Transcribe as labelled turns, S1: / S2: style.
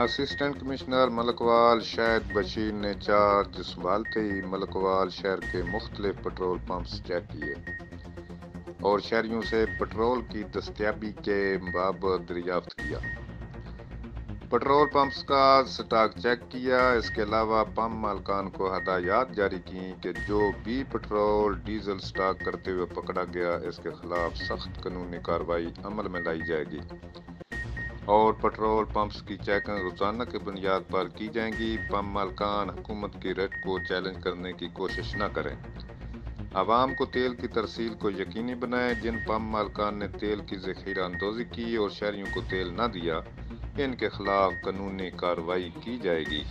S1: Assistant commissioner ملکوال شاہد بشیر نے charge سنبھالتے ہی ملکوال شہر کے مختلف پٹرول پمپس چیک کیے اور شہریوں سے پٹرول کی دستیابی کے بابت دریافت کیا۔ پٹرول پمپس کا سٹاک چیک کیا۔ اس کے علاوہ پمپ مالکان کو ہدایات جاری کی کہ جو بھی پٹرول ڈیزل سٹاک کرتے ہوئے پکڑا گیا اس کے خلاف سخت قانونی کارروائی عمل میں لائی جائے گی اور پٹرول پمپس کی چیکنگ روزانہ کی بنیاد پر کی جائے گی۔ پمپ مالکان حکومت کی ریٹ کو چیلنج کرنے کی کوشش نہ کریں۔ عوام کو تیل کی ترسیل کو یقینی بنائیں۔ جن پمپ مالکان نے تیل کی ذخیرہ اندوزی کی اور شہریوں کو تیل نہ دیا ان کے خلاف قانونی کارروائی کی جائے گی۔